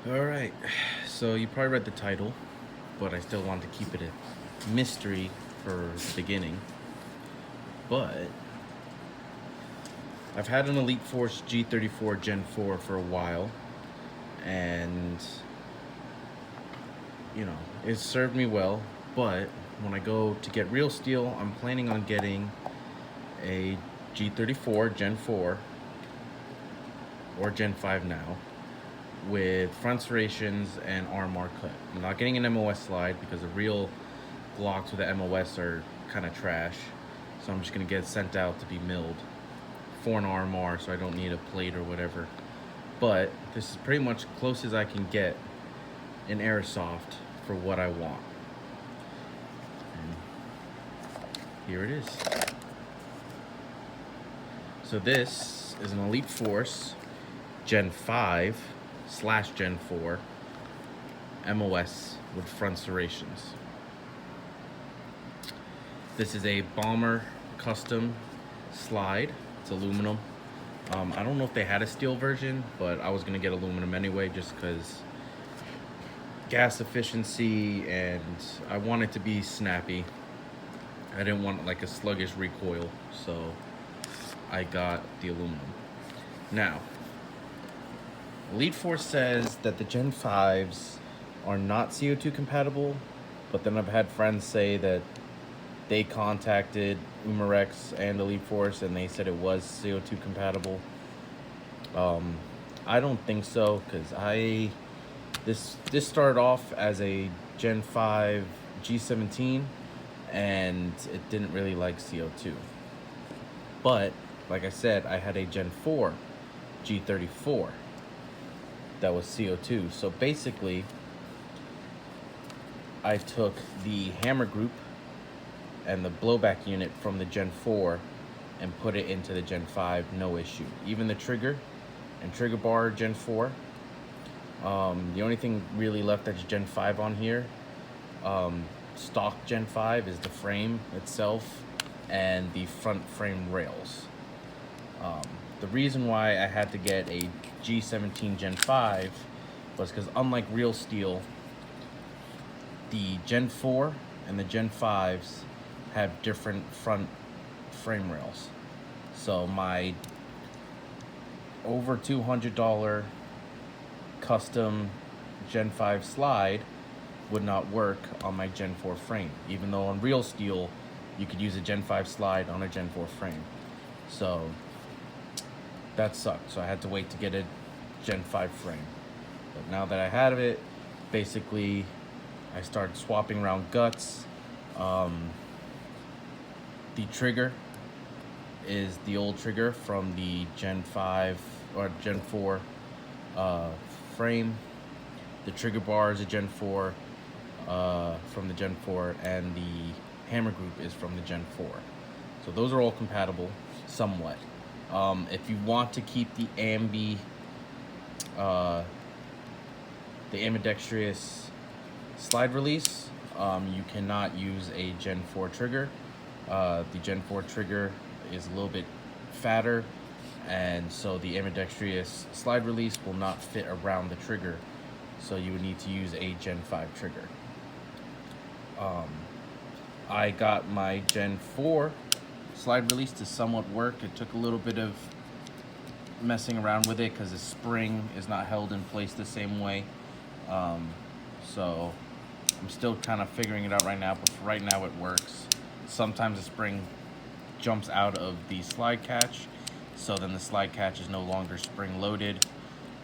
Alright, so you probably read the title, but I still want to keep it a mystery for the beginning. But I've had an Elite Force G34 Gen 4 for a while, and it's served me well. But when I go to get real steel, I'm planning on getting a G34 Gen 4 or Gen 5 now, with front serrations and RMR cut. I'm not getting an MOS slide because the real Glocks with the MOS are kind of trash. So I'm just gonna get it sent out to be milled for an RMR, so I don't need a plate or whatever. But this is pretty much close as I can get in airsoft for what I want. And here it is. So this is an Elite Force Gen 5 / Gen 4 MOS with front serrations. This is a Bomber custom slide. It's aluminum. I don't know if they had a steel version, but I was gonna get aluminum anyway just because gas efficiency, and I want it to be snappy. I didn't want like a sluggish recoil, so I got the aluminum. Now, Elite Force says that the Gen 5s are not CO2 compatible, but then I've had friends say that they contacted Umarex and Elite Force and they said it was CO2 compatible. I don't think so, because this started off as a Gen 5 G17 and it didn't really like CO2. But like I said, I had a Gen 4 G34 that was CO2. So basically, I took the hammer group and the blowback unit from the Gen 4 and put it into the Gen 5, no issue. Even the trigger and trigger bar Gen 4. The only thing really left that's Gen 5 on here, stock Gen 5, is the frame itself and the front frame rails. The reason why I had to get a G17 Gen 5 was because, unlike real steel, the Gen 4 and the Gen 5s have different front frame rails. So my over $200 custom Gen 5 slide would not work on my Gen 4 frame, even though on real steel you could use a Gen 5 slide on a Gen 4 frame. So that sucked. So I had to wait to get a Gen 5 frame. But now that I had it, basically I started swapping around guts. The trigger is the old trigger from the Gen 5 or Gen 4 frame. The trigger bar is a Gen 4 from the Gen 4, and the hammer group is from the Gen 4. So those are all compatible somewhat. If you want to keep the ambidextrous slide release, you cannot use a Gen 4 trigger. The Gen 4 trigger is a little bit fatter, and so the ambidextrous slide release will not fit around the trigger, so you would need to use a Gen 5 trigger. I got my Gen 4 slide release to somewhat work. It took a little bit of messing around with it because the spring is not held in place the same way. So I'm still kind of figuring it out right now, but for right now it works. Sometimes the spring jumps out of the slide catch, so then the slide catch is no longer spring loaded.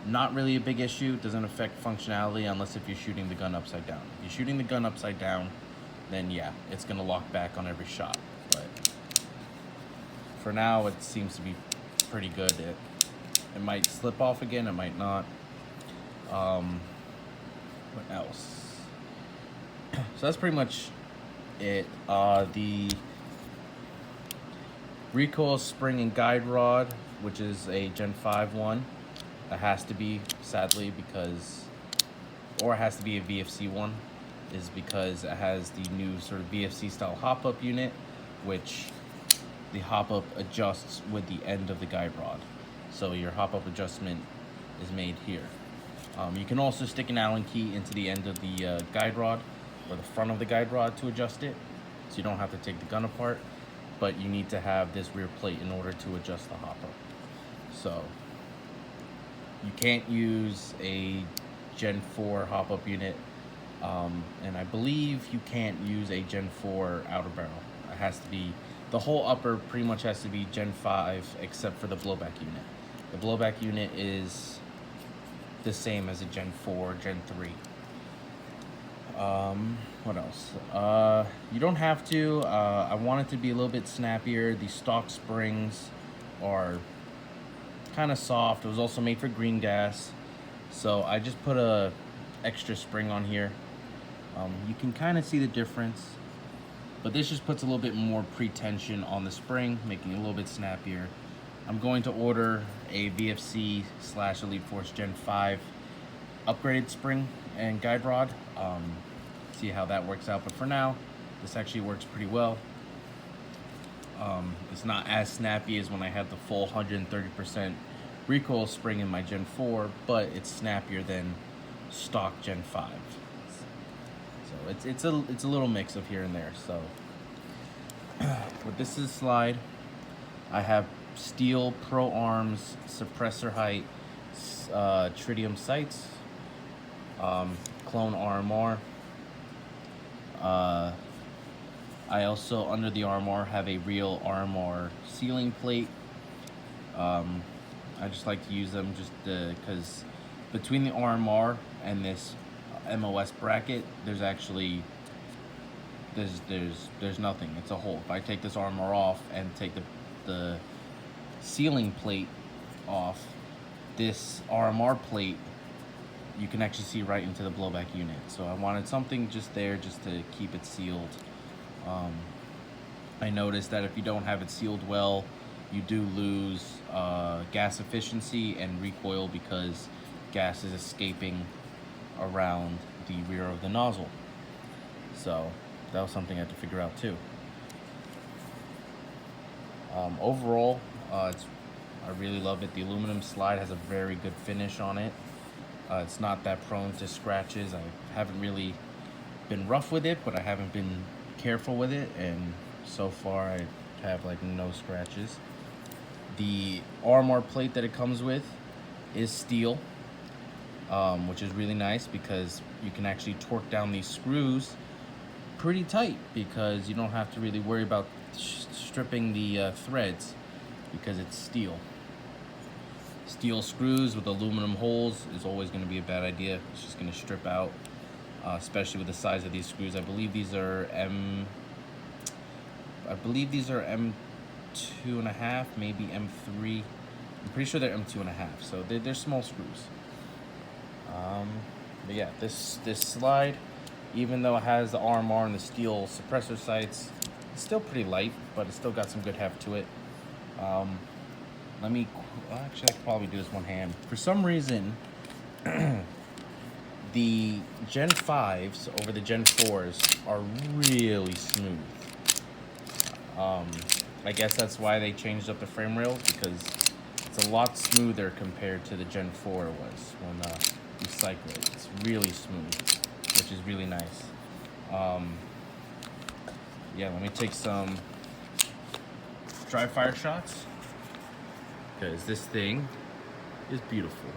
Not really a big issue. It doesn't affect functionality unless if you're shooting the gun upside down. If you're shooting the gun upside down, then yeah, it's gonna lock back on every shot. But for now, it seems to be pretty good. It might slip off again, it might not. What else? So that's pretty much it. The Recoil spring and guide rod, which is a Gen 5 one, that has to be, sadly, because, or it has to be a VFC one, is because it has the new sort of VFC style hop-up unit, which the hop-up adjusts with the end of the guide rod. So your hop-up adjustment is made here. You can also stick an Allen key into the end of the guide rod or the front of the guide rod to adjust it, so you don't have to take the gun apart, but you need to have this rear plate in order to adjust the hopper. So you can't use a Gen 4 hop-up unit, and I believe you can't use a Gen 4 outer barrel. It has to be, the whole upper pretty much has to be Gen 5 except for the blowback unit. The blowback unit is the same as a Gen 4, Gen 3. What else? You don't have to. I want it to be a little bit snappier. The stock springs are kind of soft. It was also made for green gas, so I just put a extra spring on here. You can kind of see the difference, but this just puts a little bit more pre-tension on the spring, making it a little bit snappier. I'm going to order a VFC / Elite Force Gen 5 upgraded spring and guide rod. See how that works out, but for now, this actually works pretty well. It's not as snappy as when I had the full 130% recoil spring in my Gen 4, but it's snappier than stock Gen 5. So it's a little mix of here and there. So with this is slide, I have steel Pro Arms suppressor height tritium sights, clone RMR. I also, under the RMR, have a real RMR ceiling plate. I just like to use them just because between the RMR and this MOS bracket, there's actually there's nothing. It's a hole. If I take this RMR off and take the ceiling plate off, this RMR plate, you can actually see right into the blowback unit. So I wanted something just there just to keep it sealed. I noticed that if you don't have it sealed well, you do lose gas efficiency and recoil because gas is escaping around the rear of the nozzle. So that was something I had to figure out too. Overall, I really love it. The aluminum slide has a very good finish on it. It's not that prone to scratches. I haven't really been rough with it, but I haven't been careful with it, and so far I have like no scratches. The RMR plate that it comes with is steel, which is really nice because you can actually torque down these screws pretty tight because you don't have to really worry about stripping the threads because it's steel. Steel screws with aluminum holes is always going to be a bad idea. It's just going to strip out, especially with the size of these screws. I believe these are M2.5, maybe M3. I'm pretty sure they're M2.5, so they're small screws. But yeah, this slide, even though it has the RMR and the steel suppressor sights, it's still pretty light, but it's still got some good heft to it. Actually, I could probably do this one hand. For some reason, the Gen 5s over the Gen 4s are really smooth. I guess that's why they changed up the frame rails, because it's a lot smoother compared to the Gen 4 was when you cycle it. It's really smooth, which is really nice. Yeah, let me take some dry fire shots, because this thing is beautiful.